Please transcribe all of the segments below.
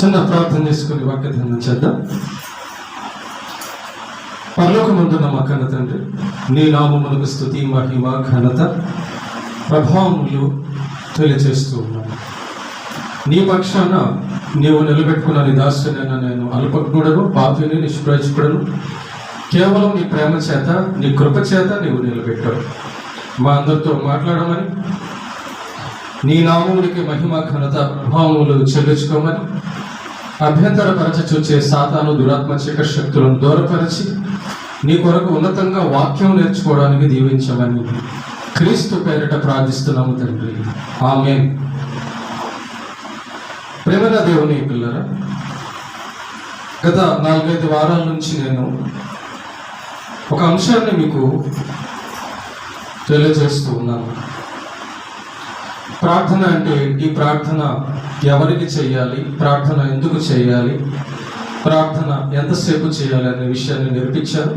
చిన్న ప్రార్థన చేసుకుని వాక్యధ్యానం చేద్దాం. పరలోకమందున్న మా కన్న తండ్రి, నీ నామమునకు స్తుతి, మహిమ, ఘనత, ప్రభావములు తెలియజేస్తూ ఉన్నాను. నీ పక్షాన నీవు నిలబెట్టుకున్న నీ దాసుడైన నేను అల్పజ్ఞుడను, పాపిని, నిష్ప్రయోజకుడను. కేవలం నీ ప్రేమ చేత, నీ కృప చేత నీవు నిలబెట్టావు. మా అందరితో మాట్లాడమని, నీ నామమునికి మహిమ, ఘనత, ప్రభావములు చెల్లించుకోమని, అభ్యంతరపరచ చూచే సాతాను, దురాత్మ, చీకటి శక్తులను దూరపరిచి నీ కొరకు ఉన్నతంగా వాక్యం నేర్చుకోవడానికి దీవించమని క్రీస్తు పేరిట ప్రార్థిస్తున్నాము తండ్రి, ఆమేన్. ప్రేమల దేవుని పిల్లరా, గత 4-5 వారాల నుంచి నేను ఒక అంశాన్ని మీకు తెలియజేస్తూ ఉన్నాను. ప్రార్థన అంటే ఏంటి, ప్రార్థన ఎవరికి చేయాలి, ప్రార్థన ఎందుకు చేయాలి, ప్రార్థన ఎంతసేపు చేయాలి అనే విషయాన్ని నేర్పించాను.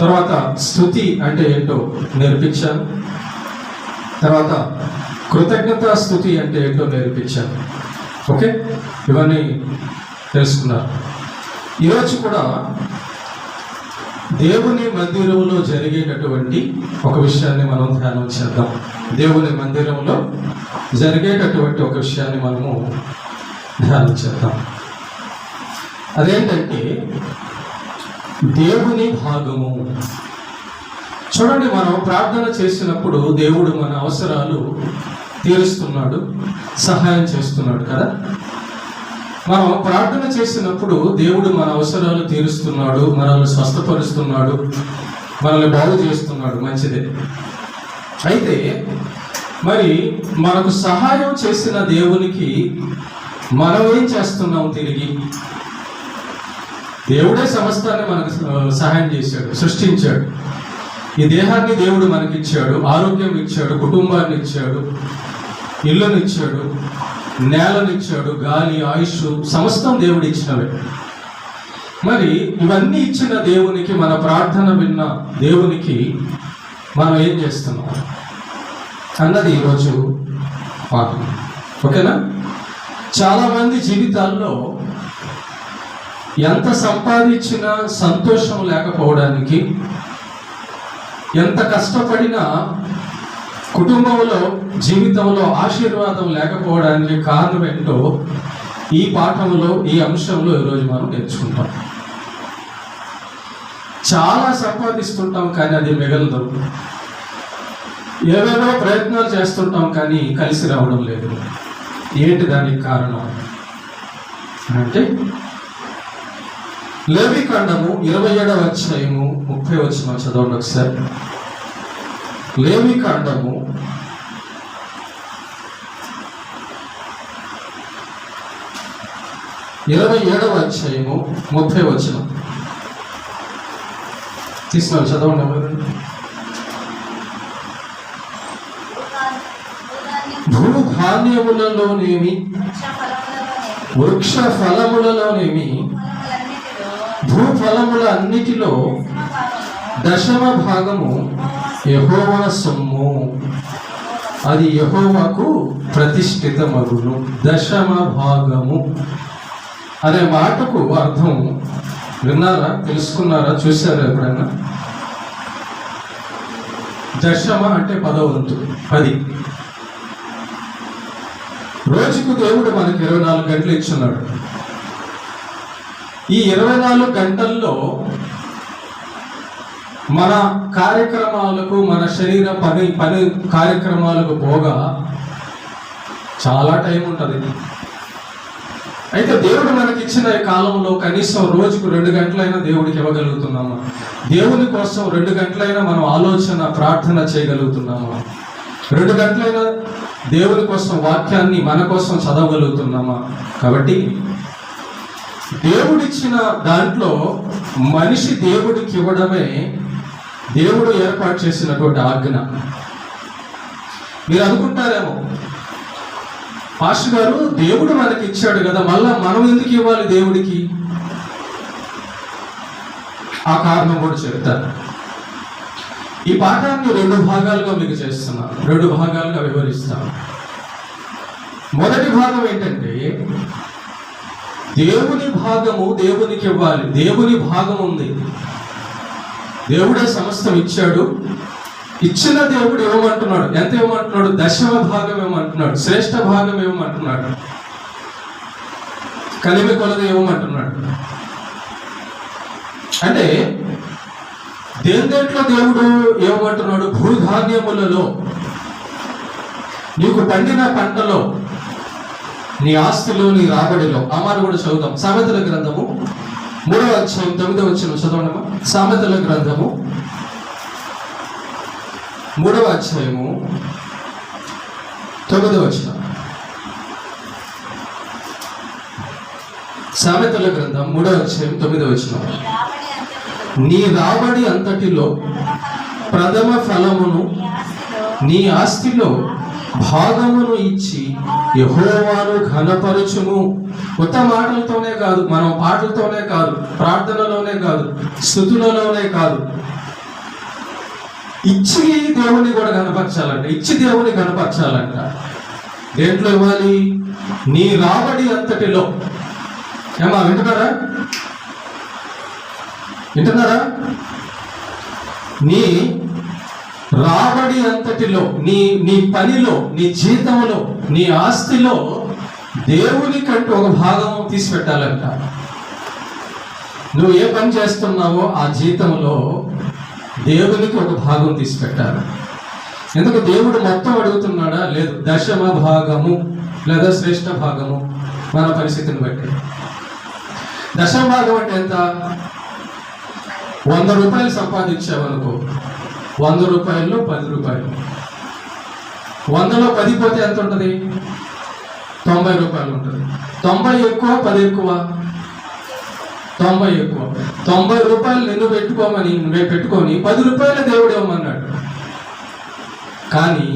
తర్వాత స్తుతి అంటే ఏంటో నేర్పించాను. తర్వాత కృతజ్ఞత స్తుతి అంటే ఏంటో నేర్పించాను. ఓకే, ఇవన్నీ తెలుసుకున్నారు. ఈరోజు కూడా దేవుని మందిరంలో జరిగేటటువంటి ఒక విషయాన్ని మనం ధ్యానం చేద్దాం. దేవుని మందిరంలో జరిగేటటువంటి ఒక విషయాన్ని మనము ధ్యానం చేద్దాం. అదేంటంటే దేవుని భాగము. చూడండి, మనం ప్రార్థన చేసినప్పుడు దేవుడు మన అవసరాలు తీరుస్తున్నాడు, సహాయం చేస్తున్నాడు కదా. మనం ప్రార్థన చేసినప్పుడు దేవుడు మన అవసరాలు తీరుస్తున్నాడు, మనల్ని స్వస్థపరుస్తున్నాడు, మనల్ని బాగు చేస్తున్నాడు, మంచిదే. అయితే మరి మనకు సహాయం చేసిన దేవునికి మనం ఏం చేస్తున్నాం తిరిగి? దేవుడే సమస్తాన్ని మనకు సహాయం చేశాడు, సృష్టించాడు. ఈ దేహాన్ని దేవుడు మనకిచ్చాడు, ఆరోగ్యం ఇచ్చాడు, కుటుంబాన్ని ఇచ్చాడు, ఇల్లునిచ్చాడు, నేలనిచ్చాడు, గాలి, ఆయుష్, సమస్తం దేవుడు ఇచ్చినవే. మరి ఇవన్నీ ఇచ్చిన దేవునికి, మన ప్రార్థన విన్న దేవునికి మనం ఏం చేస్తున్నాం అన్నది ఈరోజు పాఠం. ఓకేనా? చాలామంది జీవితాల్లో ఎంత సంపాదించినా సంతోషం లేకపోవడానికి, ఎంత కష్టపడినా కుటుంబంలో, జీవితంలో ఆశీర్వాదం లేకపోవడానికి కారణం ఏంటో ఈ పాఠంలో, ఈ అంశంలో ఈరోజు మనం నేర్చుకుంటాం. చాలా సంపాదిస్తుంటాం కానీ అది మిగలదు. ఏవేవో ప్రయత్నాలు చేస్తుంటాం కానీ కలిసి రావడం లేదు. ఏంటి దానికి కారణం అంటే, లేవికాండము 27వ అధ్యాయము 30వ వచనం చదవండి ఒకసారి. లేవికాండము 27వ అధ్యాయము 30వ వచనం తీసుకున్నాను, చదవండి. భూధాన్యములలోనేమి, వృక్ష ఫలములలోనేమి, భూఫలముల అన్నిటిలో 10వ భాగము యెహోవా సొమ్ము, అది యెహోవాకు ప్రతిష్ఠితమగును. 10వ భాగము అనే మాటకు అర్థం విన్నారా, తెలుసుకున్నారా, చూసారా ఎప్పుడైనా? దశమ అంటే 10వ వంతు, 10. రోజుకు దేవుడు మనకి 24 గంటలు ఇచ్చున్నాడు. ఈ 24 గంటల్లో మన కార్యక్రమాలకు, మన శరీర పని కార్యక్రమాలకు పోగా చాలా టైం ఉంటుంది. అయితే దేవుడు మనకిచ్చిన ఈ కాలంలో కనీసం రోజుకు 2 గంటలైనా దేవుడికి ఇవ్వగలుగుతున్నామా? దేవుని కోసం 2 గంటలైనా మనం ఆలోచన, ప్రార్థన చేయగలుగుతున్నామా? 2 గంటలైనా దేవుని కోసం వాక్యాన్ని మన కోసం చదవగలుగుతున్నామా? కాబట్టి దేవుడిచ్చిన దాంట్లో మనిషి దేవుడికి ఇవ్వడమే దేవుడు ఏర్పాటు చేసినటువంటి ఆజ్ఞ. మీరు అనుకుంటారేమో, పాస్టర్ గారు దేవుడు మనకి ఇచ్చాడు కదా, మళ్ళా మనం ఎందుకు ఇవ్వాలి దేవుడికి? ఆ కారణం కూడా చెప్తాను. ఈ పాఠాన్ని 2 భాగాలుగా మీకు చేస్తున్నాను, 2 భాగాలుగా వివరిస్తాను. మొదటి భాగం ఏంటంటే, దేవుని భాగము దేవునికి ఇవ్వాలి. దేవుని భాగం ఉంది. దేవుడే సమస్తం ఇచ్చాడు. ఇచ్చిన దేవుడు ఏమంటున్నాడు? ఎంత ఏమంటున్నాడు? దశమ భాగం ఏమంటున్నాడు? శ్రేష్ఠ భాగం ఏమంటున్నాడు? కలిమి కొలది ఏమంటున్నాడు? అంటే దేంట్లో దేవుడు ఏమంటున్నాడు? భూధాన్యములలో, నీకు పండిన పంటలో, నీ ఆస్తిలో, నీ రాబడిలో. ఆ మాట కూడా చదువుదాం. సామెతల గ్రంథము 3వ అధ్యాయం 9వ వచనం చదవడమా? సామెతల గ్రంథము 3వ అధ్యాయము 9వ వచనం. సామెతల గ్రంథం 3వ అధ్యాయం 9వ వచనం. నీ రాబడి అంతటిలో ప్రథమ ఫలమును నీ ఆస్తిలో భాగమును ఇచ్చి యెహోవాను ఘనపరచుము. కొత్త మాటలతోనే కాదు, మనం పాటలతోనే కాదు, ప్రార్థనలోనే కాదు, స్తుతులలోనే కాదు, ఇచ్చి దేవుని కూడా కనపరచాలంట. ఇచ్చి దేవుని కనపరచాలంట. దేంట్లో ఇవ్వాలి? నీ రాబడి అంతటిలో. ఏమా వింటున్నారా? నీ రాబడి అంతటిలో, నీ పనిలో, నీ జీతంలో, నీ ఆస్తిలో దేవునికంటూ ఒక భాగం తీసి పెట్టాలంట. నువ్వు ఏ పని చేస్తున్నావో ఆ జీతంలో దేవునికి ఒక భాగం తీసి పెట్టాలి. ఎందుకు? దేవుడు మొత్తం అడుగుతున్నాడా? లేదు. దశమ భాగము లేదా శ్రేష్ఠ భాగము, మన పరిస్థితిని బట్టి. దశమ భాగం అంటే ఎంత? 100 రూపాయలు సంపాదించావనుకో, 100 రూపాయల్లో 10 రూపాయలు. 100లో 10 పోతే ఎంత ఉంటుంది? 90 రూపాయలు ఉంటుంది. 90 ఎక్కువ 10 ఎక్కువ? 90 ఎక్కువ. 90 రూపాయలు నువ్వు పెట్టుకొని 10 రూపాయలు దేవుడు ఇవ్వమన్నాడు. కానీ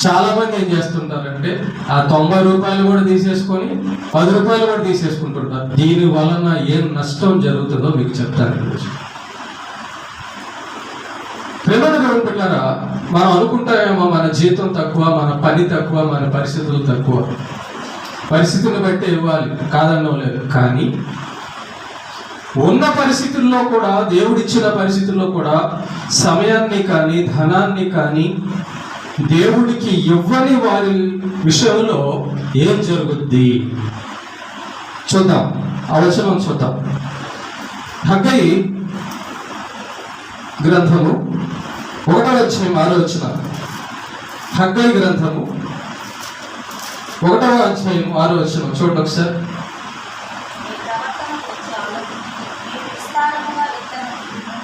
చాలా మంది ఏం చేస్తుంటారంటే ఆ 90 రూపాయలు కూడా తీసేసుకొని 10 రూపాయలు కూడా తీసేసుకుంటుంటారు. దీని వలన ఏం నష్టం జరుగుతుందో మీకు చెప్తాను. ప్రేమను గౌరవించారా? మనం అనుకుంటామేమో మన జీతం తక్కువ, మన పని తక్కువ, మన పరిస్థితులు తక్కువ. పరిస్థితులను బట్టి ఇవ్వాలి, కాదనడం లేదు. కానీ ఉన్న పరిస్థితుల్లో కూడా, దేవుడిచ్చిన పరిస్థితుల్లో కూడా సమయాన్ని కానీ ధనాన్ని కానీ దేవుడికి ఇవ్వని వారి విషయంలో ఏం జరుగుద్ది చూద్దాం. ఆ వచనం చూద్దాం. హగ్గై గ్రంథము 1వ అధ్యాయం 6వ వచనం. హగ్గై గ్రంథము 1వ అధ్యాయం 6వ వచనం చూడండి ఒకసారి.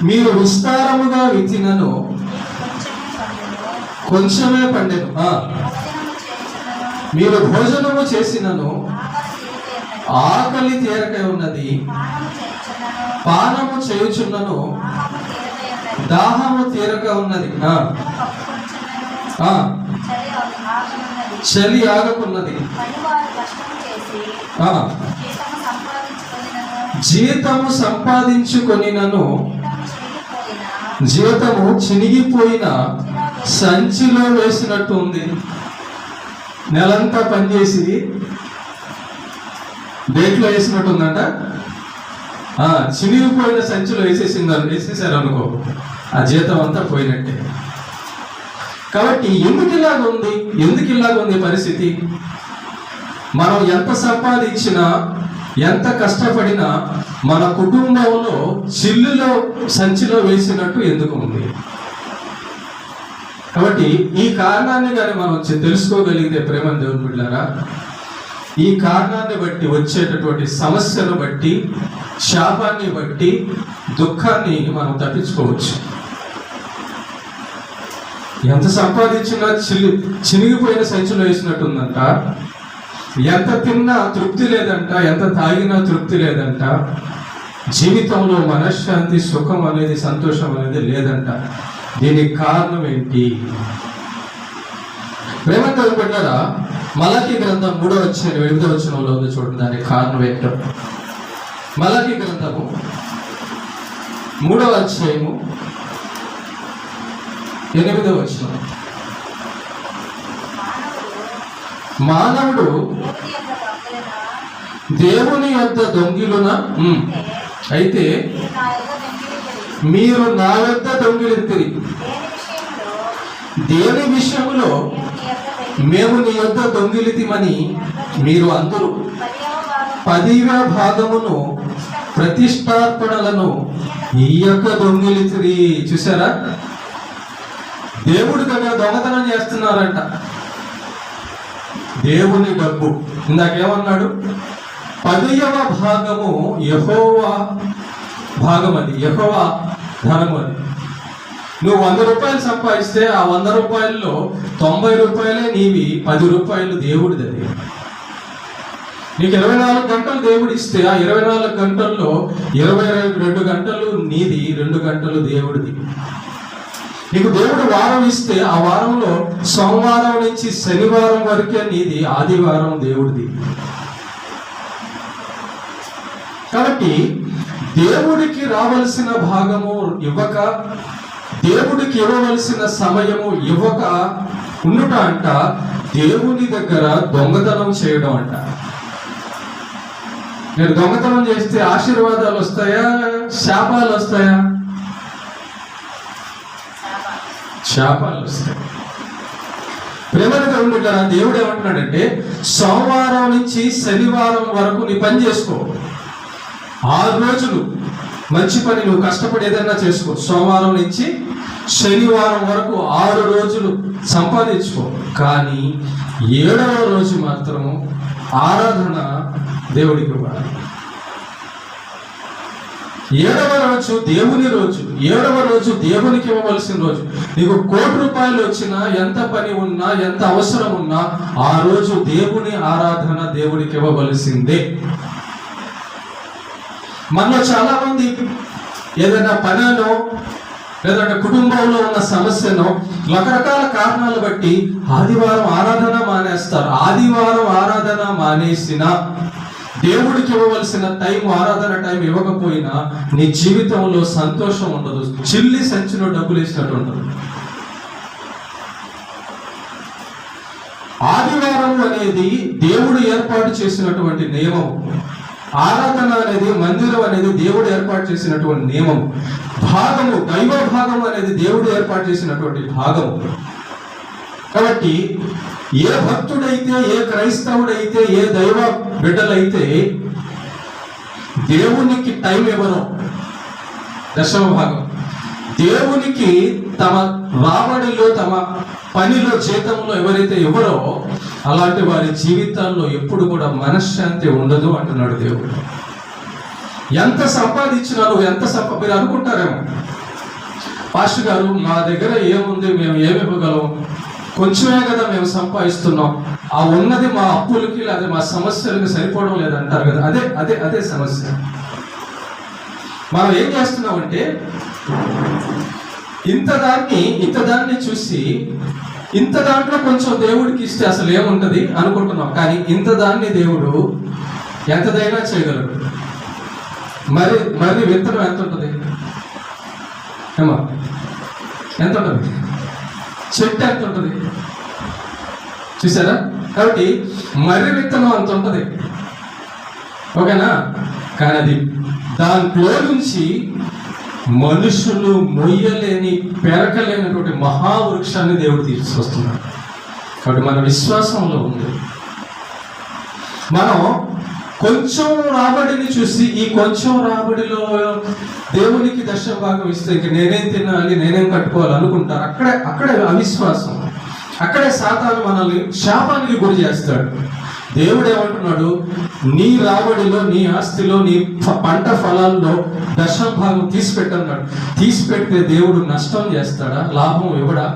మీరు విస్తారముగా విత్తినను కొంచెమే పండెను. మీరు భోజనము చేసినను ఆకలి తీరకై ఉన్నది, పానము చేయుచున్నను దాహము తీరక ఉన్నది, చలి ఆగకున్నది. జీతము సంపాదించుకొనినను జీతము చినిగిపోయిన సంచిలో వేసినట్టు ఉంది. నెలంతా పనిచేసి డేట్లో వేసినట్టుందంట. చినిగిపోయిన సంచిలో వేసేసారు అనుకో, ఆ జీతం అంతా పోయినట్టే. కాబట్టి ఎందుకు ఇలాగుంది పరిస్థితి? మనం ఎంత సంపాదించినా, ఎంత కష్టపడినా మన కుటుంబంలో చిల్లులో సంచిలో వేసినట్టు ఎందుకు ఉంది? కాబట్టి ఈ కారణాన్ని కానీ మనం తెలుసుకోగలిగితే, ప్రేమ దేవుని బిడ్డలారా, ఈ కారణాన్ని బట్టి వచ్చేటటువంటి సమస్యను బట్టి, శాపాన్ని బట్టి, దుఃఖాన్ని మనం తప్పించుకోవచ్చు. ఎంత సంపాదించినా చినిగిపోయిన సంచిలో వేసినట్టుందంట. ఎంత తిన్నా తృప్తి లేదంట, ఎంత తాగినా తృప్తి లేదంట. జీవితంలో మనశ్శాంతి, సుఖం అనేది, సంతోషం అనేది లేదంట. దీనికి కారణం ఏంటి? ప్రేమతో పెట్టారా? మలాకీ గ్రంథం 3వ అధ్యాయం 8వ వచనంలో ఉంది చూడండి. దానికి కారణం ఏంటో. మలాకీ గ్రంథము 3వ అధ్యాయము 8వ వచనం. మానవుడు దేవుని యొద్ద దొంగిలున అయితే మీరు నా యొద్ద దొంగిలింతిరి. దేని విషయంలో మేము నీ యొద్ద దొంగిలితిమని మీరు అందరూ 10వ భాగమును ప్రతిష్టార్పణలను ఈయొక్క దొంగిలితిరి. చూసారా, దేవుడి దగ్గర దొంగతనం చేస్తున్నారంట. దేవుని డబ్బు ఇందాకేమన్నాడు? 10వ భాగము యెహోవా భాగం, అది యెహోవా ధనము. అది నువ్వు 100 రూపాయలు సంపాదిస్తే ఆ 100 రూపాయల్లో 90 రూపాయలే నీవి, 10 రూపాయలు దేవుడిది. అది నీకు 24 గంటలు దేవుడు ఇస్తే ఆ 24 గంటల్లో 22 గంటలు నీది, 2 గంటలు దేవుడిది. నీకు దేవుడు వారం ఇస్తే ఆ వారంలో సోమవారం నుంచి శనివారం వరకే నీది, ఆదివారం దేవుడిది. కాబట్టి దేవుడికి రావలసిన భాగము ఇవ్వక, దేవుడికి ఇవ్వవలసిన సమయము ఇవ్వక ఉండుట అంట దేవుని దగ్గర దొంగతనం చేయడం అంట. నేను దొంగతనం చేస్తే ఆశీర్వాదాలు వస్తాయా, శాపాలు వస్తాయా? శాపాలు వస్తాయి. ప్రేమగా ఉండుట దేవుడు ఏమంటున్నాడంటే, సోమవారం నుంచి శనివారం వరకు నీ పని చేసుకో, 6 రోజులు మంచి పని నువ్వు కష్టపడి ఏదైనా చేసుకో. సోమవారం నుంచి శనివారం వరకు 6 రోజులు సంపాదించుకో. కానీ 7వ రోజు మాత్రం ఆరాధన దేవుడికి ఇవ్వాలి. 7వ రోజు దేవుని రోజు, 7వ రోజు దేవునికి ఇవ్వవలసిన రోజు. నీకు 1 కోటి రూపాయలు వచ్చినా, ఎంత పని ఉన్నా, ఎంత అవసరం ఉన్నా, ఆ రోజు దేవుని ఆరాధన దేవుడికి ఇవ్వవలసిందే. మనలో చాలా మంది ఏదైనా పనిలో లేదంటే కుటుంబంలో ఉన్న సమస్యను రకరకాల కారణాలు బట్టి ఆదివారం ఆరాధన మానేస్తారు. ఆదివారం ఆరాధన మానేసిన దేవుడికి ఇవ్వవలసిన టైం, ఆరాధన టైం ఇవ్వకపోయినా నీ జీవితంలో సంతోషం ఉండదు. చిల్లి సంచిలో డబ్బులు వేసినట్టు ఉండదు. ఆదివారం అనేది దేవుడు ఏర్పాటు చేసినటువంటి నియమం. ఆరాధన అనేది, మందిరం అనేది దేవుడు ఏర్పాటు చేసినటువంటి నియమం. భాగము, దైవ భాగం అనేది దేవుడు ఏర్పాటు చేసినటువంటి భాగం. కాబట్టి ఏ భక్తుడైతే, ఏ క్రైస్తవుడైతే, ఏ దైవ బిడ్డలైతే దేవునికి టైం ఇవ్వరు, 10వ భాగం దేవునికి తమ రాబడిలో, తమ పనిలో, జీతంలో ఎవరైతే ఇవ్వరో అలాంటి వారి జీవితాల్లో ఎప్పుడు కూడా మనశ్శాంతి ఉండదు అంటున్నాడు దేవుడు. ఎంత సంపాదించినా నువ్వు మీరు అనుకుంటారేమో, పాస్టర్ గారు మా దగ్గర ఏముంది, మేము ఏమి ఇవ్వగలం, కొంచెమే కదా మేము సంపాదిస్తున్నాం, ఆ ఉన్నది మా అప్పులకి లేదా మా సమస్యలకి సరిపోవడం లేదంటారు కదా. అదే అదే అదే సమస్య. మనం ఏం చేస్తున్నామంటే ఇంత దాన్ని చూసి ఇంత దాంట్లో కొంచెం దేవుడికి ఇస్తే అసలు ఏముంటది అనుకుంటున్నాం. కానీ ఇంత దాన్ని దేవుడు ఎంతదైనా చేయగలడు. మరి విత్తనం ఎంత ఉంటుంది ఏమా, ఎంత ఉంటుంది, చెట్టు ఎంత ఉంటుంది చూసారా? కాబట్టి మర్రి విత్తనం అంత ఉంటుంది, ఓకేనా? కానీ అది దాంట్లో నుంచి మనుషులు మొయ్యలేని, పెరకలేనటువంటి మహావృక్షాన్ని దేవుడు తీసుకొస్తున్నాడు. కాబట్టి మన విశ్వాసంలో ఉంది. మనం కొంచెం రాబడిని చూసి ఈ కొంచెం రాబడిలో దేవునికి 10వ భాగం ఇస్తే ఇంక నేనేం తినాలి, నేనేం కట్టుకోవాలి అనుకుంటారు. అక్కడే అవిశ్వాసం, అక్కడే సాతాను మనల్ని శాపానికి గురి చేస్తాడు. దేవుడు ఏమంటున్నాడు? నీ రాబడిలో, నీ ఆస్తిలో, నీ పంట ఫలాల్లో 10వ భాగం తీసిపెట్టన్నాడు. తీసిపెడితే దేవుడు నష్టం చేస్తాడా, లాభం ఇవ్వడా?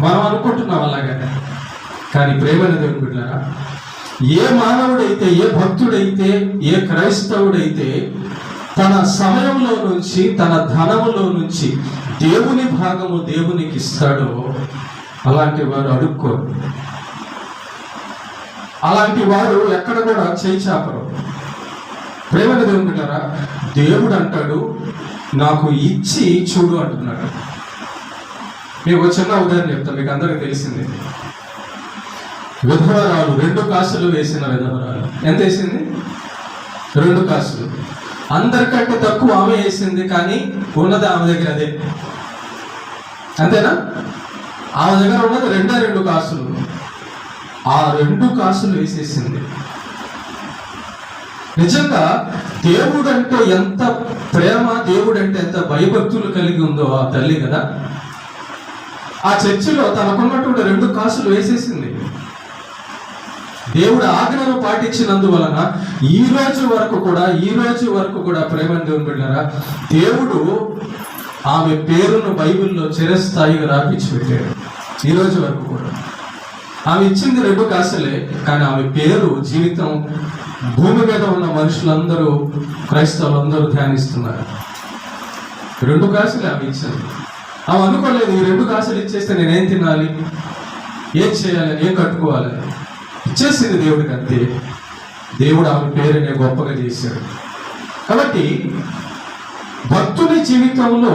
మనం అనుకుంటున్నాం అలాగే. కానీ ప్రేమైన దేవుని బిడ్డలారా, ఏ మానవుడైతే, ఏ భక్తుడైతే, ఏ క్రైస్తవుడైతే తన సమయంలో నుంచి, తన ధనములో నుంచి దేవుని భాగము దేవునికి ఇస్తాడో అలాంటి వారు అడుక్కోరు. అలాంటి వారు ఎక్కడ కూడా చేయి చాపరు. ప్రేమైన దేవుని బిడ్డలారా, దేవుడు అంటాడు నాకు ఇచ్చి చూడు అంటున్నాడు. మీకు చిన్న ఉదాహరణ చెప్తాను, మీకు అందరికీ తెలిసింది. విధవరాలు 2 కాసులు వేసిన విధవరాలు ఎంత వేసింది? 2 కాసులు. అందరికంటే తక్కువ ఆమె వేసింది, కానీ ఉన్నది ఆమె దగ్గర అదే. అంతేనా? ఆమె దగ్గర ఉన్నది 2 కాసులు. ఆ 2 కాసులు వేసేసింది. నిజంగా దేవుడు అంటే ఎంత ప్రేమ, దేవుడు అంటే ఎంత భయభక్తులు కలిగి ఉందో ఆ తల్లి కదా. ఆ చర్చిలో తనకున్నటువంటి 2 కాసులు వేసేసింది. దేవుడు ఆజ్ఞను పాటించినందువలన ఈ రోజు వరకు కూడా ప్రేమ దేవుని బిడ్డలారా, దేవుడు ఆమె పేరును బైబిల్లో చిరస్థాయిగా రాపించి పెట్టాడు. ఈ రోజు వరకు కూడా ఆమె ఇచ్చింది 2 కాసులే, కానీ ఆమె పేరు జీవితం భూమి మీద ఉన్న మనుషులందరూ, క్రైస్తవులందరూ ధ్యానిస్తున్నారు. 2 కాసులే ఆమె ఇచ్చింది. ఆమె అనుకోలేదు ఈ 2 కాసులు ఇచ్చేస్తే నేనేం తినాలి, ఏం చేయాలి, ఏం కట్టుకోవాలని. ఇచ్చేసింది దేవుడికి అంతే. దేవుడు ఆమె పేరుని గొప్పగా చేశాడు. కాబట్టి భక్తుని జీవితంలో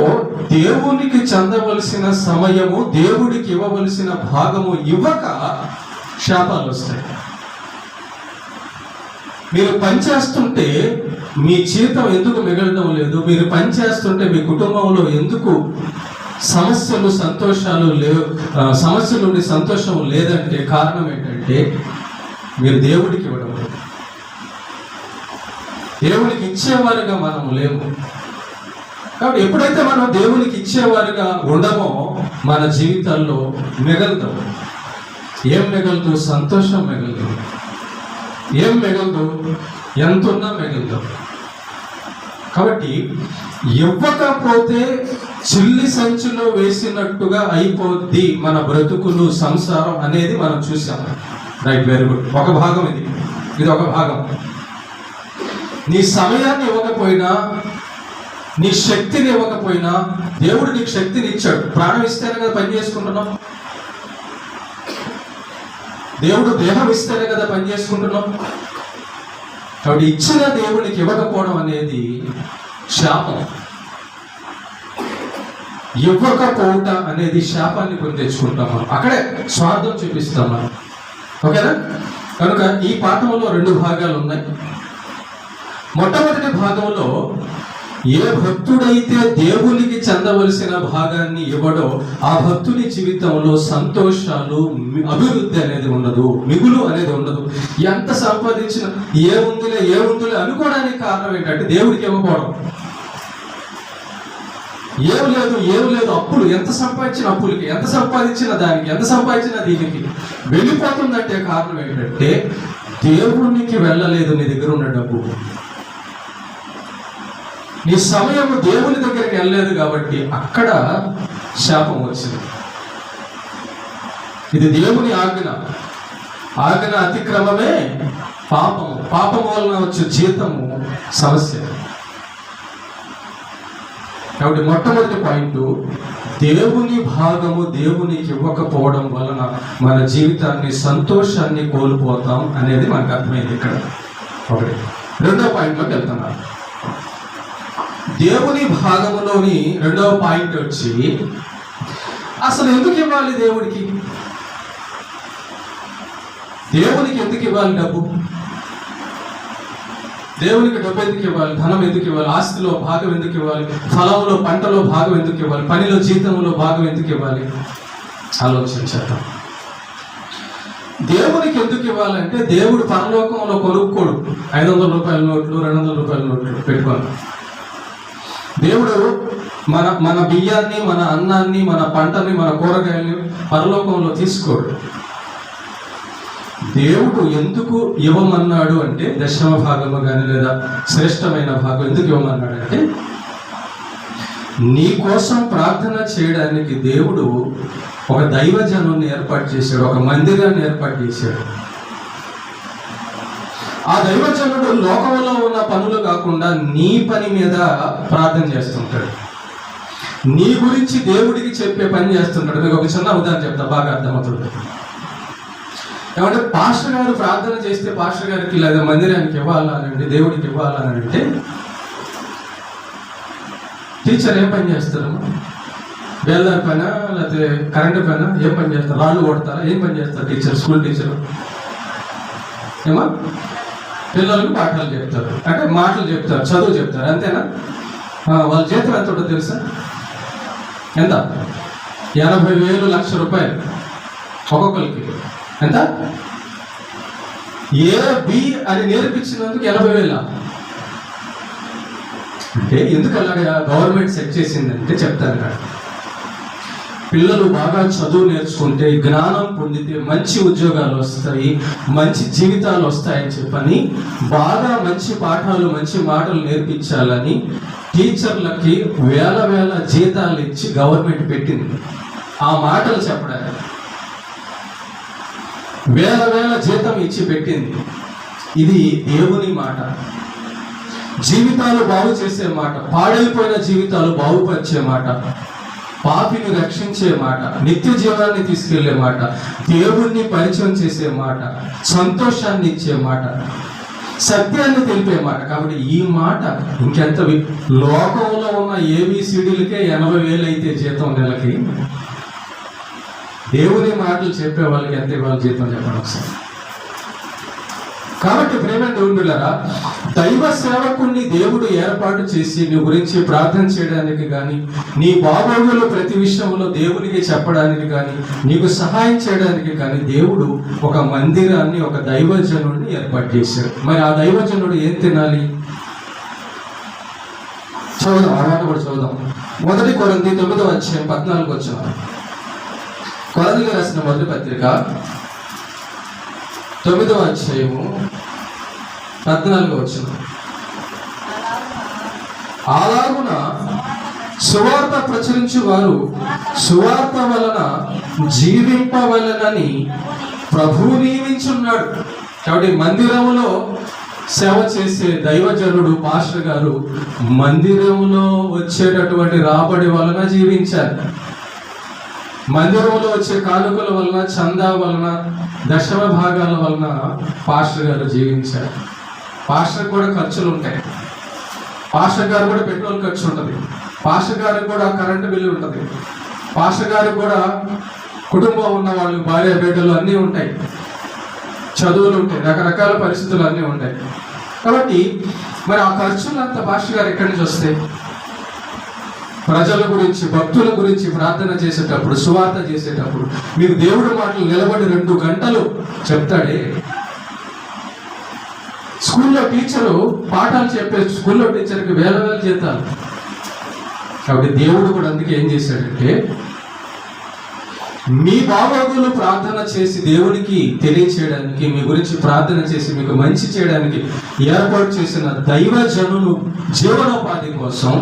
దేవునికి చెందవలసిన సమయము, దేవుడికి ఇవ్వవలసిన భాగము ఇవ్వక శాపాలు వస్తాయి. మీరు పనిచేస్తుంటే మీ జీవితం ఎందుకు మిగలడం లేదు? మీరు పనిచేస్తుంటే మీ కుటుంబంలో ఎందుకు సమస్యలు నుండి సంతోషం లేదంటే కారణం ఏంటంటే మీరు దేవుడికి ఇవ్వడం లేదు. దేవునికి ఇచ్చేవారుగా మనం లేము. కాబట్టి ఎప్పుడైతే మనం దేవునికి ఇచ్చేవారుగా ఉండమో మన జీవితాల్లో మిగలదు. ఏం మిగలదు? సంతోషం మిగలదు. ఏం మిగలదు? ఎంతున్నా మిగలదు. కాబట్టి ఇవ్వకపోతే చిల్లి సంచిలో వేసినట్టుగా అయిపోద్ది మన బ్రతుకులు, సంసారం అనేది మనం చూసాం. Right, very good. ఒక భాగం ఇది ఒక భాగం. నీ సమయాన్ని ఇవ్వకపోయినా, నీ శక్తిని ఇవ్వకపోయినా, దేవుడు నీకు శక్తిని ఇచ్చాడు. ప్రాణం ఇస్తేనే కదా పని చేసుకుంటున్నాం. దేవుడు దేహం ఇస్తేనే కదా పని చేసుకుంటున్నాం. కాబట్టి ఇచ్చిన దేవునికి ఇవ్వకపోవడం అనేది శాపం. ఇవ్వకపోవట అనేది శాపాన్ని కొని తెచ్చుకుంటాం మనం. అక్కడే స్వార్థం చూపిస్తాం మనం. ఓకేనా? కనుక ఈ పాఠంలో 2 భాగాలు ఉన్నాయి. మొట్టమొదటి భాగంలో ఏ భక్తుడైతే దేవునికి చెందవలసిన భాగాన్ని ఇవ్వడో ఆ భక్తుని జీవితంలో సంతోషాలు, అభివృద్ధి అనేది ఉండదు, మిగులు అనేది ఉండదు. ఎంత సంపాదించిన ఏముందిలే అనుకోవడానికి కారణం ఏంటంటే దేవుడికి ఇవ్వకపోవడం. ఏం లేదు అప్పులు, ఎంత సంపాదించిన అప్పులకి, ఎంత సంపాదించిన దానికి, ఎంత సంపాదించిన దీనికి వెళ్ళిపోతుందంటే కారణం ఏంటంటే దేవునికి వెళ్ళలేదు నీ దగ్గర ఉన్న డబ్బు. నీ సమయము దేవుని దగ్గరికి వెళ్ళలేదు కాబట్టి అక్కడ శాపం వచ్చింది. ఇది దేవుని ఆజ్ఞ అతిక్రమమే పాపము వలన వచ్చే జీతము సమస్య. కాబట్టి మొట్టమొదటి పాయింట్, దేవుని భాగము దేవునికి ఇవ్వకపోవడం వలన మన జీవితాన్ని, సంతోషాన్ని కోల్పోతాం అనేది మనకు అర్థమైంది ఇక్కడ. ఒకటి. 2వ పాయింట్లోకి వెళ్తున్నాను. దేవుని భాగములోని 2వ పాయింట్ వచ్చి, అసలు ఎందుకు ఇవ్వాలి దేవునికి ఎందుకు ఇవ్వాలి డబ్బు? దేవునికి డబ్బు ఎందుకు ఇవ్వాలి? ధనం ఎందుకు ఇవ్వాలి? ఆస్తిలో భాగం ఎందుకు ఇవ్వాలి? ఫలంలో, పంటలో భాగం ఎందుకు ఇవ్వాలి? పనిలో, జీతంలో భాగం ఎందుకు ఇవ్వాలి? ఆలోచించేద్దాం. దేవునికి ఎందుకు ఇవ్వాలంటే దేవుడు పరలోకంలో కొనుక్కోడు 500 రూపాయల నోట్లు, 200 రూపాయల నోట్లు పెట్టుకోవాలి. దేవుడు మన బియ్యాన్ని, మన అన్నాన్ని, మన పంటని, మన కూరగాయల్ని పరలోకంలో తీసుకోడు. దేవుడు ఎందుకు ఇవ్వమన్నాడు అంటే, 10వ భాగము కానీ లేదా శ్రేష్టమైన భాగం ఎందుకు ఇవ్వమన్నాడు అంటే, నీ కోసం ప్రార్థన చేయడానికి దేవుడు ఒక దైవజనుని ఏర్పాటు చేశాడు, ఒక మందిరాన్ని ఏర్పాటు చేశాడు. ఆ దైవజనుడు లోకంలో ఉన్న పనులు కాకుండా నీ పని మీద ప్రార్థన చేస్తుంటాడు. నీ గురించి దేవుడికి చెప్పే పని చేస్తుంటాడు. మీకు ఒక చిన్న ఉదాహరణ చెప్తా, బాగా అర్థమవుతుంది. ఏమంటే పాస్టర్ గారు ప్రార్థన చేస్తే పాస్టర్ గారికి లేదా మందిరానికి ఇవ్వాలనండి, దేవుడికి ఇవ్వాలని అంటే టీచర్ ఏం పని చేస్తారమ్మా? బేల్దారి పైన లేకపోతే కరెంటు పైన ఏం పని చేస్తారు? రాళ్ళు కొడతారా? ఏం పని చేస్తారు టీచర్, స్కూల్ టీచరు? ఏమా పిల్లలకు పాఠాలు చెప్తారు, అంటే మాటలు చెప్తారు, చదువు చెప్తారు, అంతేనా? వాళ్ళ జీతం ఎంత ఉంటుందో తెలుసా? ఎంత? 80,000 లక్ష రూపాయలు ఒక్కొక్కరికి. ఎంత? A-B అని నేర్పించినందుకు 80,000. అంటే ఎందుకు అలాగా గవర్నమెంట్ సెట్ చేసిందంటే చెప్తాను కదా, పిల్లలు బాగా చదువు నేర్చుకుంటే, జ్ఞానం పొందితే మంచి ఉద్యోగాలు వస్తాయి, మంచి జీవితాలు వస్తాయని చెప్పని బాగా మంచి పాఠాలు మంచి మాటలు నేర్పించాలని టీచర్లకి వేల జీతాలు ఇచ్చి గవర్నమెంట్ పెట్టింది. ఆ మాటలు చెప్పడానికి వేల జీతం ఇచ్చి పెట్టింది. ఇది దేవుని మాట, జీవితాలు బాగు చేసే మాట, పాడైపోయిన జీవితాలు బాగుపరిచే మాట, పాపిని రక్షించే మాట, నిత్య జీవనాన్ని తీసుకెళ్లే మాట, దేవుణ్ణి పరిచయం చేసే మాట, సంతోషాన్ని ఇచ్చే మాట, సత్యాన్ని తెలిపే మాట. కాబట్టి ఈ మాట ఇంకెంత లోకంలో ఉన్న ABCDలకే 80,000 అయితే జీతం నెలకి, దేవుని మాటలు చెప్పే వాళ్ళకి ఎంత ఇవ్వాలి జీతం చెప్పండి ఒకసారి. కాబట్టి ప్రేమ దేవుడులారా, దైవ సేవకుణ్ణి దేవుడు ఏర్పాటు చేసి నీ గురించి ప్రార్థన చేయడానికి కానీ, నీ బాగోగులు ప్రతి విషయంలో దేవునికి చెప్పడానికి కానీ, నీకు సహాయం చేయడానికి కానీ దేవుడు ఒక మందిరాన్ని, ఒక దైవజనుడిని ఏర్పాటు చేశాడు. మరి ఆ దైవజనుడు ఏం తినాలి? చదువుదాం, ఆ మాట కూడా చదువుదాం. 1 కొరింథీ 9:14 కొరింథీయులకు రాసిన మొదటి పత్రిక 9:14. అలాగున సువార్త ప్రచురించు వారు సువార్త వలన జీవింపవలెనని ప్రభువు నియమించున్నాడు. కాబట్టి మందిరములో సేవ చేసే దైవజనుడు పాస్టర్ గారు మందిరంలో వచ్చేటటువంటి రాబడి వలన జీవించారు. మందిరంలో వచ్చే కానుకల వలన, చందా వలన, దశమ భాగాల వలన పాస్టర్ గారు జీవించారు. పాస్టర్ కూడా ఖర్చులు ఉంటాయి. పాస్టర్ గారు కూడా పెట్రోల్ ఖర్చు ఉంటుంది. పాస్టర్ గారికి కూడా కరెంటు బిల్లు ఉంటుంది. పాస్టర్ గారికి కూడా కుటుంబం ఉన్న వాళ్ళు, భార్య బిడ్డలు అన్నీ ఉంటాయి, చదువులు ఉంటాయి, రకరకాల పరిస్థితులు అన్నీ ఉంటాయి. కాబట్టి మరి ఆ ఖర్చులంతా పాస్టర్ గారు ఎక్కడి నుంచి వస్తాయి? ప్రజల గురించి, భక్తుల గురించి ప్రార్థన చేసేటప్పుడు, సువార్త చేసేటప్పుడు మీరు దేవుడి మాటలు నిలబడి 2 గంటలు చెప్తాడే. స్కూల్లో టీచరు పాఠాలు చెప్పే స్కూల్లో టీచర్కి వేల జీతాలు. కాబట్టి దేవుడు కూడా అందుకే ఏం చేశాడంటే, మీ బాగోగులు ప్రార్థన చేసి దేవునికి తెలియచేయడానికి, మీ గురించి ప్రార్థన చేసి మీకు మంచి చేయడానికి ఏర్పాటు చేసిన దైవజనులు జీవనోపాధి కోసం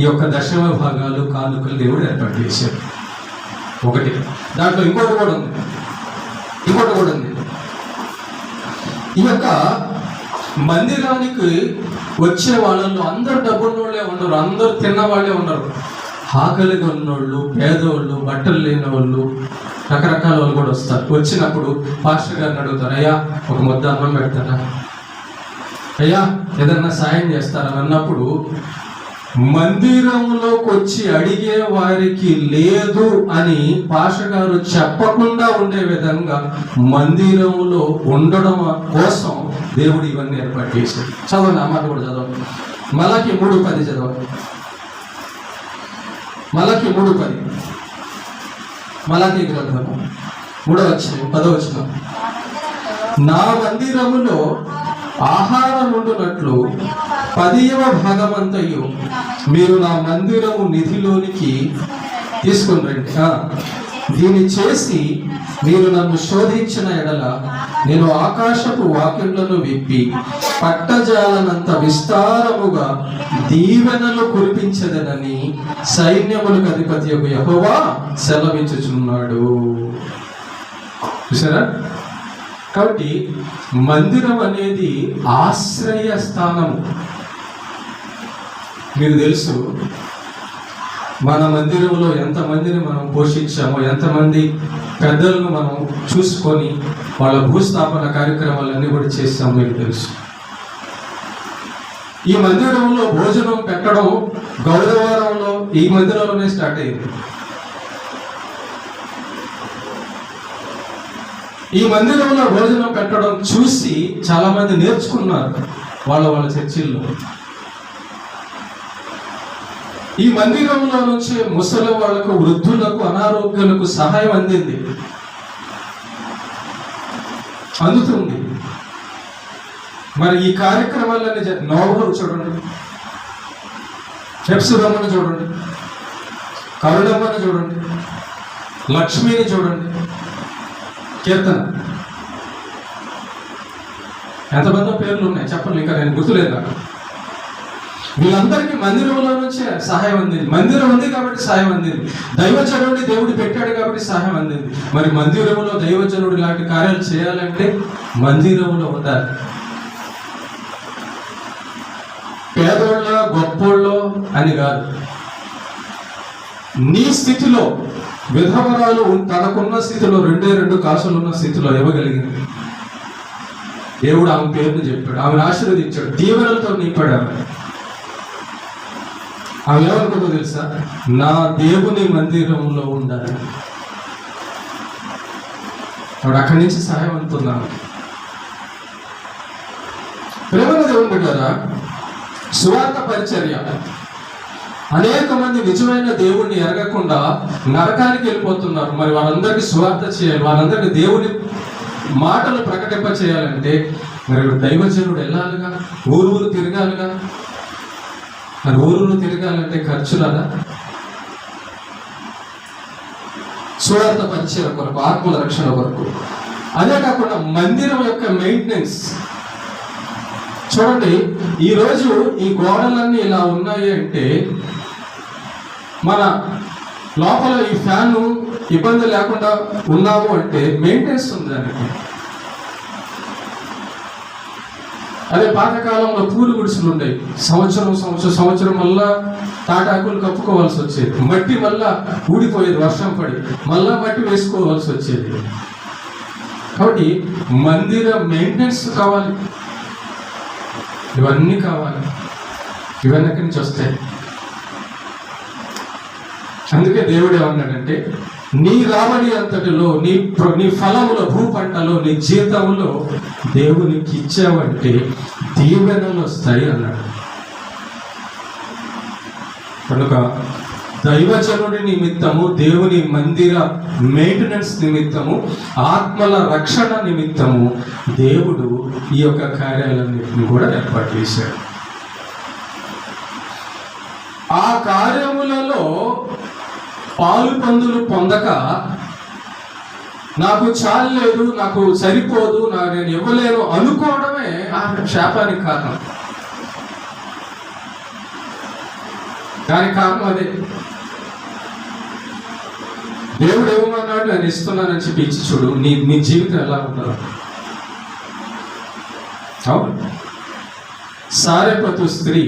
ఈ యొక్క దశమ భాగాలు, కానుకలు దేవుడు ఏర్పాటు చేశాడు. ఒకటి. దాంట్లో ఇంకోటి కూడా ఉంది. ఈ యొక్క మందిరానికి వచ్చే వాళ్ళల్లో అందరు డబ్బున్నోళ్ళే ఉండరు, అందరూ తిన్నవాళ్ళే ఉండరు. ఆకలిగా ఉన్నోళ్ళు, పేదోళ్ళు, బట్టలు లేని వాళ్ళు, రకరకాల వాళ్ళు కూడా వస్తారు. వచ్చినప్పుడు పాస్టర్ గారిని అడుగుతారు, అయ్యా ఒక ముద్ద అన్నం పెడతారా, అయ్యా ఏదన్నా సాయం చేస్తారా అన్నప్పుడు మందిరంలోకి వచ్చి అడిగే వారికి లేదు అని పాస్టర్ గారు చెప్పకుండా ఉండే విధంగా మందిరంలో ఉండడం కోసం దేవుడు ఇవన్నీ ఏర్పాటు చేశాడు. చదవండి, ఆ మాట కూడా చదవండి. మలాకి 3:10 చదవండి. మలాకి 3:10. మలాకి గ్రంథము 3:10. నా మందిరములో ఆహారం ఉండునట్లు 10వ భాగమంతయు మీరు నా మందిరము నిధిలోనికి తీసుకుని రండి. దీన్ని చేసి మీరు నన్ను శోధించిన ఎడల నేను ఆకాశపు వాక్యములను విప్పి పట్టజాలనంత విస్తారముగా దీవెనలు కురిపించదనని సైన్యములకు అధిపతియగు యెహోవా సెలవించుచున్నాడు. చూసారా? కాబట్టి మందిరం అనేది ఆశ్రయ స్థానము. మీకు తెలుసు, మన మందిరంలో ఎంతమందిని మనం పోషించామో, ఎంతమంది పెద్దలను మనం చూసుకొని వాళ్ళ భూస్థాపన కార్యక్రమాలన్నీ కూడా చేస్తామో మీకు తెలుసు. ఈ మందిరంలో భోజనం పెట్టడం గౌరవారంలో ఈ మందిరంలోనే స్టార్ట్ అయింది. ఈ మందిరంలో భోజనం పెట్టడం చూసి చాలా మంది నేర్చుకున్నారు వాళ్ళ చర్చిల్లో. ఈ మందిరంలో నుంచి ముసలి వాళ్లకు, వృద్ధులకు, అనారోగ్యులకు సహాయం అందుతుంది. మరి ఈ కార్యక్రమాలన్నీ నోవహు చూడండి, హెప్సురమ్మని చూడండి, కరుణమ్మని చూడండి, లక్ష్మిని చూడండి, కీర్తన, ఎంతమందో పేర్లు ఉన్నాయి చెప్పండి, ఇంకా నేను గుర్తులేదు. వీళ్ళందరికీ మందిరంలో నుంచే సహాయం అందింది. మందిరం ఉంది కాబట్టి సహాయం అందింది. దైవజనుడిని దేవుడు పెట్టాడు కాబట్టి సహాయం అందింది. మరి మందిరంలో దైవజనుడు లాంటి కార్యాలు చేయాలంటే మందిరంలో ఉండాలి. పేదోళ్ళ గొప్పోళ్ళో అని కాదు, నీ స్థితిలో విధవరాలు తనకున్న స్థితిలో 2 కాసులు ఉన్న స్థితిలో ఇవ్వగలిగింది. దేవుడు ఆమె పేరుని చెప్పాడు, ఆమెను ఆశీర్వదించాడు, దీవెనలతో నింపాడు. ఆమె ఏమనుకుందో తెలుసా? నా దేవుని మందిరంలో ఉండాలి. ఆవిడ అక్కడి నుంచి సహాయం అందుతున్నాను. ప్రేమల దేవుని బిడ్డలారా, సువార్త పరిచర్య. అనేక మంది నిజమైన దేవుణ్ణి ఎరగకుండా నరకానికి వెళ్ళిపోతున్నారు. మరి వాళ్ళందరికీ సువార్త చేయాలి, వాళ్ళందరికీ దేవుని మాటలు ప్రకటింప చేయాలంటే మరి దైవజనుడు వెళ్ళాలిగా, ఊరు తిరగాలిగా. మరి ఊరు తిరగాలంటే ఖర్చులదా? సువార్త పరిచర్య కొరకు, ఆత్మల రక్షణ కొరకు. అదే కాకుండా మందిరం యొక్క మెయింటెనెన్స్ చూడండి. ఈరోజు ఈ గోడలన్నీ ఇలా ఉన్నాయి అంటే మన లోపల ఈ ఫ్యాన్ ఇబ్బంది లేకుండా ఉన్నాము అంటే మెయింటెనెన్స్ ఉంది దానికి. అదే పాతకాలంలో పూలు గుడిసెలు ఉండేవి. సంవత్సరం మళ్ళా తాటాకులు కప్పుకోవాల్సి వచ్చేది, మట్టి మళ్ళా ఊడిపోయేది వర్షం పడి, మళ్ళా మట్టి వేసుకోవాల్సి వచ్చేది. కాబట్టి మందిర మెయింటెనెన్స్ కావాలి, ఇవన్నీ కావాలి. ఇవన్నీ ఎక్కడి నుంచి వస్తాయి? అందుకే దేవుడు ఏమన్నాడంటే, నీ రాబడి అంతటిలో, నీ ఫలములో, భూ పంటలో, నీ జీతంలో దేవునికి ఇచ్చావంటే దీవెనలు వస్తాయి అన్నాడు. కనుక దైవజనుడి నిమిత్తము, దేవుని మందిర మెయింటెనెన్స్ నిమిత్తము, ఆత్మల రక్షణ నిమిత్తము దేవుడు ఈ యొక్క కార్యాలన్నింటినీ కూడా ఏర్పాటు చేశాడు. ఆ కార్యములలో పాలు పందులు పొందక, నాకు చాలేదు, నాకు సరిపోదు, నేను ఇవ్వలేను అనుకోవడమే ఆ శాపానికి కారణం. దానికి కారణం అదే. దేవుడు ఏమన్నాడు, నేను ఇస్తున్నానని చెప్పి ఇచ్చి చూడు, నీ జీవితం ఎలా ఉంటుందో. అవును, సారెపతు స్త్రీ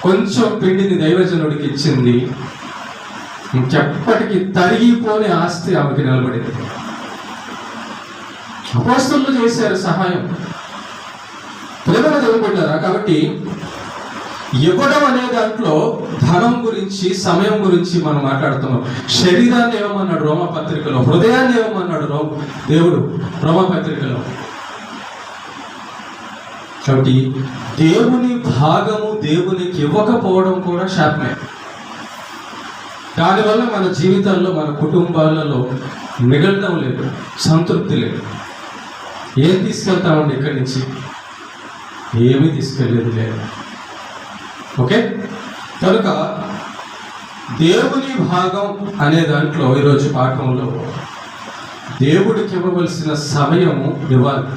కొంచెం పిండిని దైవజనుడికి ఇచ్చింది, ఇంకెప్పటికీ తరిగిపోని ఆస్తి ఆమెకి నిలబడింది. అపోస్తలులు చేశారు సహాయం. ప్రేమగా దేవుడుకుంటారా? కాబట్టి ఇవ్వడం అనే దాంట్లో ధనం గురించి, సమయం గురించి మనం మాట్లాడుతున్నాం. శరీరాన్ని ఇవ్వమన్నాడు రోమపత్రికలో, హృదయాన్ని ఇవ్వమన్నాడు దేవుడు రోమపత్రికలో. కాబట్టి దేవుని భాగము దేవునికి ఇవ్వకపోవడం కూడా శాపమే. దానివల్ల మన జీవితాల్లో, మన కుటుంబాలలో మిగలటం లేదు, సంతృప్తి లేదు. ఏం తీసుకెళ్తామండి ఇక్కడి నుంచి? ఏమీ తీసుకెళ్ళేది లేదు. ఓకే, కనుక దేవుని భాగం అనే దాంట్లో ఈరోజు పాఠంలో దేవుడికి ఇవ్వవలసిన సమయము ఇవ్వాలి.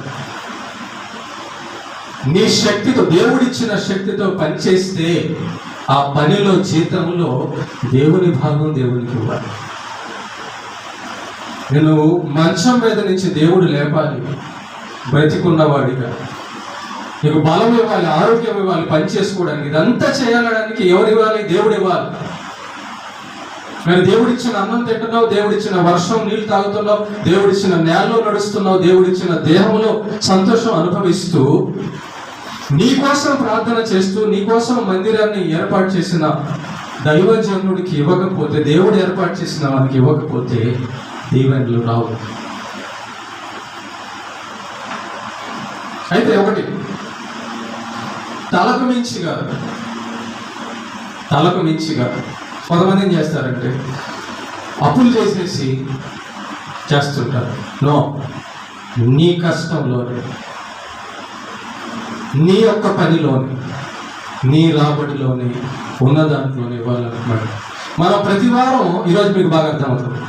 నీ శక్తితో, దేవుడిచ్చిన శక్తితో పనిచేస్తే ఆ పనిలో, జీతంలో దేవుని భాగం దేవునికి ఇవ్వాలి. నేను మంచం మీద నుంచి దేవుడు లేపాలి, బ్రతికున్నవాడిగా. నీకు బలం ఇవ్వాలి, ఆరోగ్యం ఇవ్వాలి, పని చేసుకోవడానికి. ఇదంతా చేయాలడానికి ఎవరు ఇవ్వాలి? దేవుడు ఇవ్వాలి. మరి దేవుడిచ్చిన అన్నం తింటున్నావు, దేవుడిచ్చిన వర్షం నీళ్ళు తాగుతున్నావు, దేవుడిచ్చిన నేలలో నడుస్తున్నావు, దేవుడిచ్చిన దేహంలో సంతోషం అనుభవిస్తూ నీ కోసం ప్రార్థన చేస్తూ నీ కోసం మందిరాన్ని ఏర్పాటు చేసిన దైవజనుడికి ఇవ్వకపోతే, దేవుడు ఏర్పాటు చేసిన వానికి ఇవ్వకపోతే దీవెనలు రావు. అయితే ఒకటి, తలకు మించిగా కొంతమంది ఏం చేస్తారంటే అప్పులు చేసేసి చేస్తుంటారు. నో, నీ కష్టంలోనే, నీ యొక్క పనిలోనే, నీ రాబడిలోనే, ఉన్న దాంట్లోనే ఇవ్వాలనుకున్నాడు. మనం ప్రతి వారం, ఈరోజు మీకు బాగా అర్థమవుతుంది,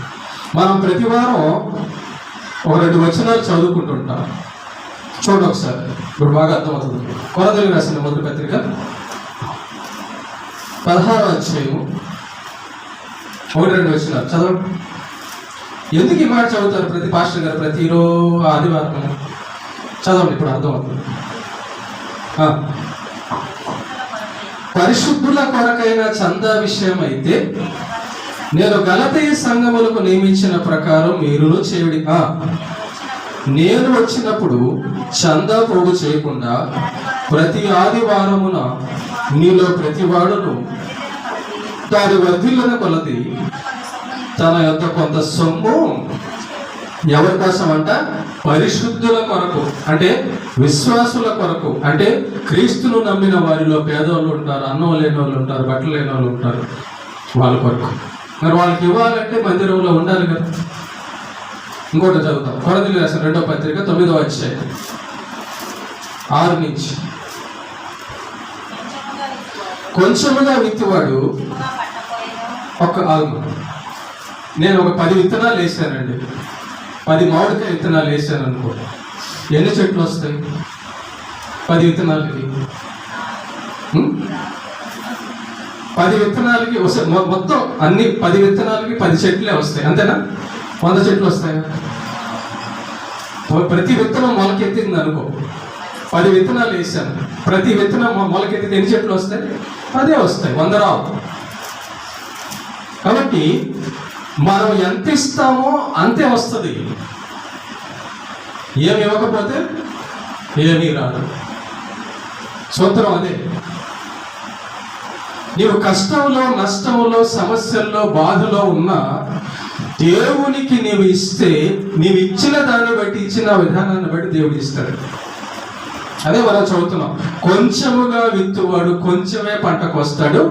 మనం ప్రతి వారం ఒక 2 వచనాలు చదువుకుంటుంటాం. చూడండి ఒకసారి, ఇప్పుడు బాగా అర్థమవుతుంది. కొలతలు రాసిన మొదటి పత్రిక 16వ అధ్యాయం 1-2 వచనాలు చదవండి. ఎందుకు ఈ మాట చదువుతారు ప్రతి పాస్టర్ గారు ప్రతిరోజు ఆదివారం? చదవండి, ఇప్పుడు అర్థమవుతుంది. పరిశుద్ధుల కొరకైన చందా విషయం అయితే నేను గలతీ సంఘములకు నియమించిన ప్రకారం మీరును చేయుడి. నేను వచ్చినప్పుడు చందా పోగు చేయకుండా ప్రతి ఆదివారమున మీలో ప్రతి వాడును దాని వర్ధిల్లున కొలది తన యొక్క కొంత సొమ్ము ఎవరి కోసం అంట? పరిశుద్ధుల కొరకు, అంటే విశ్వాసుల కొరకు, అంటే క్రీస్తును నమ్మిన వారిలో పేదవాళ్ళు ఉంటారు, అన్నం లేని వాళ్ళు ఉంటారు, బట్టలు లేని వాళ్ళు ఉంటారు, వాళ్ళ కొరకు. మరి వాళ్ళకి ఇవ్వాలంటే మందిరంలో ఉండాలి కదా. ఇంకోటి చదువుతాం, కొలతలు రాసిన 2వ పత్రిక 9వ అధ్యాయం 6 నుంచి. కొంచెముగా విత్తువాడు నేను ఒక 10 విత్తనాలు వేసానండి, 10 మామిడికాయ విత్తనాలు వేసాను అనుకో, ఎన్ని చెట్లు వస్తాయి? 10 విత్తనాలకి 10 విత్తనాలకి మొత్తం అన్ని 10 విత్తనాలకి 10 చెట్లే వస్తాయి, అంతేనా? 100 చెట్లు వస్తాయి. ప్రతి విత్తనం మొలకెత్తింది అనుకో, 10 విత్తనాలు వేసాను, ప్రతి విత్తనం మొలకెత్తింది, ఎన్ని చెట్లు వస్తాయి? 10 వస్తాయి, 100 రావు. కాబట్టి మనం ఎంత ఇస్తామో అంతే వస్తుంది. ఏమి ఇవ్వకపోతే ఏమీ రాదు. సూత్రం అదే. నీవు కష్టంలో, నష్టంలో, సమస్యల్లో, బాధలో ఉన్న దేవునికి నీవు ఇస్తే, నీవు ఇచ్చిన దాన్ని బట్టి, ఇచ్చిన విధానాన్ని బట్టి దేవుడు ఇస్తాడు. అదే మనం చదువుతున్నాం. కొంచెముగా విత్తువాడు కొంచెమే పంటకు వస్తాడు,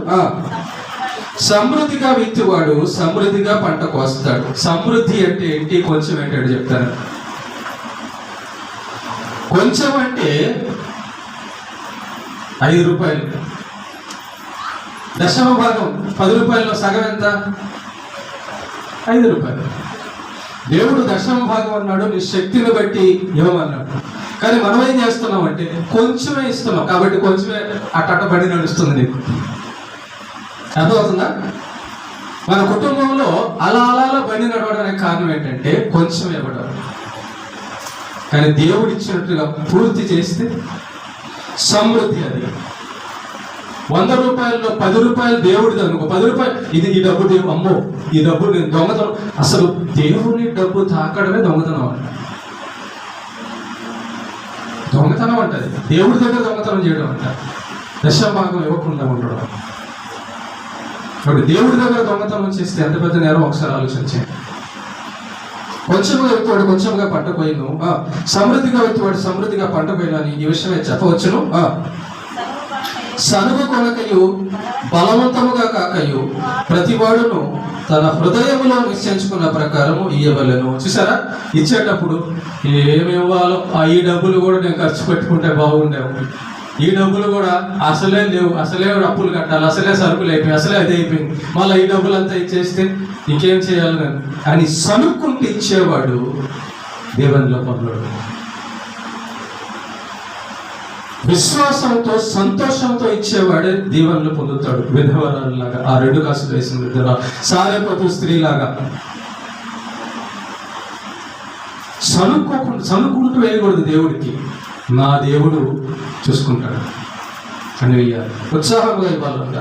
సమృద్ధిగా విత్తువాడు సమృద్ధిగా పంటకు వస్తాడు. సమృద్ధి అంటే ఏంటి, కొంచెం ఏంటంటే చెప్తాను. కొంచెం అంటే 5 రూపాయలు, దశమ భాగం 10 రూపాయల్లో సగం ఎంత? 5 రూపాయలు. దేవుడు దశమ భాగం అన్నాడు, నీ శక్తిని బట్టి ఇవ్వమన్నాడు. కానీ మనం ఏం చేస్తున్నాం అంటే కొంచెమే ఇస్తున్నాం, కాబట్టి కొంచెమే అట్ట పడి నడుస్తుంది నీకు. అర్థమవుతుందా? మన కుటుంబంలో అలా బండి నడవడానికి కారణం ఏంటంటే కొంచెం ఇవ్వడం. కానీ దేవుడు ఇచ్చినట్టుగా పూర్తి చేస్తే సమృద్ధి. అది 100 రూపాయల్లో 10 రూపాయలు దేవుడిది అనుకో, 10 రూపాయలు ఇది, ఈ డబ్బు దేవుడు, అమ్మో ఈ డబ్బు నేను దొంగతనం. అసలు దేవుని డబ్బు తాకడమే దొంగతనం అంట. దొంగతనం అంటది, దేవుడి దగ్గర దొంగతనం చేయడం అంట, దశభాగం ఇవ్వకుండా ఉండడం. కాబట్టి దేవుడి దగ్గర దొంగతనం చేస్తే ఎంత పెద్ద నేరం ఒకసారి ఆలోచించండి. కొంచెంగా ఎత్తువాడు కొంచెంగా పట్టపోయిను, సమృద్ధిగా ఎత్తువాడు సమృద్ధిగా పంటపోయిను అని ఈ విషయమే చెప్పవచ్చును. సనుగు కొనకయు బలవంతముగా కాకయు ప్రతివాడును తన హృదయంలో నిశ్చయించుకున్న ప్రకారము ఇయ్యవలెను. చూసారా, ఇచ్చేటప్పుడు ఏమి ఇవ్వాలో ఈ డబ్బులు కూడా నేను ఖర్చు పెట్టుకుంటే బాగుండేవు, ఈ డబ్బులు కూడా అసలే లేవు, అసలే అప్పులు కట్టాలి, అసలే సరుకులు అయిపోయి, అసలే అది అయిపోయింది, మళ్ళీ ఈ డబ్బులు అంతా ఇచ్చేస్తే ఇంకేం చేయాలి అని సనుక్కుంటూ ఇచ్చేవాడు దేవునిలో పొందడు. విశ్వాసంతో సంతోషంతో ఇచ్చేవాడే దీవెనలు పొందుతాడు. విధవరాలాగా, ఆ 2 కాసులు వేసిన విధవరాలు, సారెపతు స్త్రీలాగా సనుక్కుంటూ వేయకూడదు. దేవుడికి నా దేవుడు చూసుకుంటాడు అని వేయాలి. ఉత్సాహంగా ఇవ్వాలంట.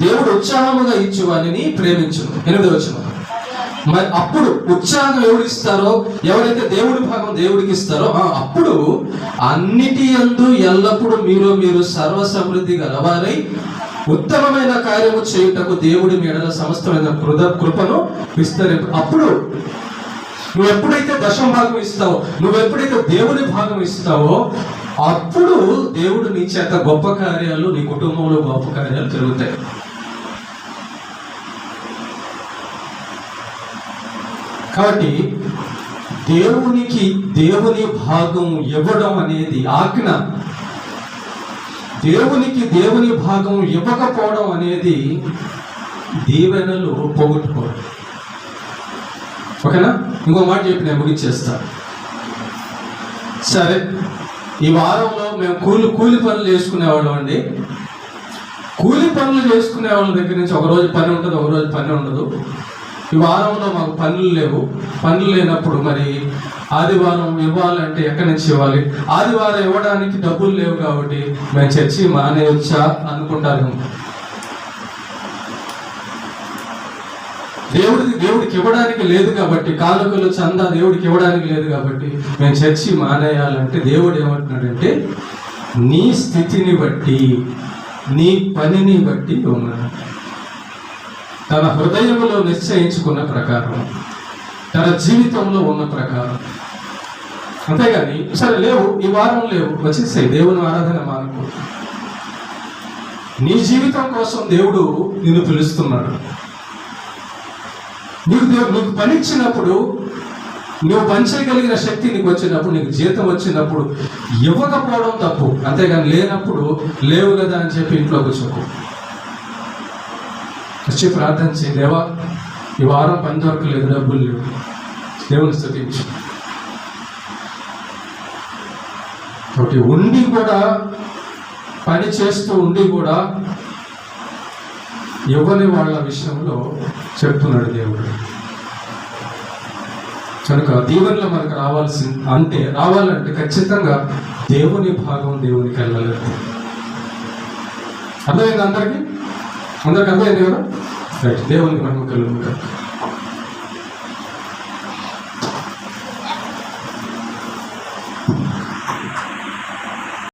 దేవుడు ఉత్సాహముగా ఇచ్చేవాడిని ప్రేమించును. 8వ వచనం, మరి అప్పుడు ఉత్సాహం ఎవరు ఇస్తారో, ఎవరైతే దేవుడి భాగం దేవుడికి ఇస్తారో అప్పుడు అన్నిటి యందు ఎల్లప్పుడూ మీరు సర్వ సమృద్ధి గలవారై ఉత్తమమైన కార్యము చేయుటకు దేవుడి మీడల సమస్తమైన కృపను విస్తరింపు. అప్పుడు నువ్వు ఎప్పుడైతే దశమ భాగం ఇస్తావో, నువ్వు ఎప్పుడైతే దేవుని భాగం ఇస్తావో, అప్పుడు దేవుడు నీ చేత గొప్ప కార్యాలు, నీ కుటుంబంలో గొప్ప కార్యాలు జరుగుతాయి. కాబట్టి దేవుని భాగం ఇవ్వడం అనేది ఆజ్ఞ. దేవుని భాగం ఇవ్వకపోవడం అనేది దీవెనలు పోగొట్టుకోవడం. ఓకేనా? ఇంకో మాట చెప్పి నేను ముగించేస్తా. సరే, ఈ వారంలో మేము కూలి పనులు చేసుకునేవాళ్ళం అండి. కూలి పనులు చేసుకునే వాళ్ళ దగ్గర నుంచి ఒకరోజు పని ఉంటుంది, ఒకరోజు పని ఉండదు. ఈ వారంలో మాకు పనులు లేవు. పనులు లేనప్పుడు మరి ఆదివారం ఇవ్వాలంటే ఎక్కడి నుంచి ఇవ్వాలి? ఆదివారం ఇవ్వడానికి డబ్బులు లేవు కాబట్టి మేము చర్చి మానేయొచ్చా అనుకుంటారు. దేవుడికి ఇవ్వడానికి లేదు కాబట్టి, కానుకలు చందా దేవుడికి ఇవ్వడానికి లేదు కాబట్టి మేము చర్చి మానేయాలంటే దేవుడు ఏమంటున్నాడంటే, నీ స్థితిని బట్టి, నీ పనిని బట్టి ఉన్నాడు. తన హృదయంలో నిశ్చయించుకున్న ప్రకారం, తన జీవితంలో ఉన్న ప్రకారం. అంతేగాని సరే లేవు, ఈ వారం లేవు, వచ్చేసాయి, దేవుని ఆరాధన మానుకో. నీ జీవితం కోసం దేవుడు నిన్ను పిలుస్తున్నాడు. నీకు పని ఇచ్చినప్పుడు, నువ్వు పనిచేయగలిగిన శక్తి నీకు వచ్చినప్పుడు, నీకు జీతం వచ్చినప్పుడు ఇవ్వకపోవడం తప్పు. అంతేగాని లేనప్పుడు లేవు కదా అని చెప్పి ఇంట్లో కూర్చోకు. వచ్చి ప్రార్థన చేయి, దేవా ఈ వారం పని దొరకలేదు, డబ్బులు లేవు, దేవుని స్తుతించు. ఒకటి ఉండి కూడా, పని చేస్తూ ఉండి కూడా ఇవ్వని వాళ్ళ విషయంలో చెప్తున్నాడు దేవుడు. కనుక దీవెనలో మనకు రావాలంటే ఖచ్చితంగా దేవుని భాగం దేవునికి వెళ్ళలేదు. అర్థమైంది అందరికీ? అందరికి అర్థమైంది కదా? రైట్. దేవునికి మహిమ కలుగును.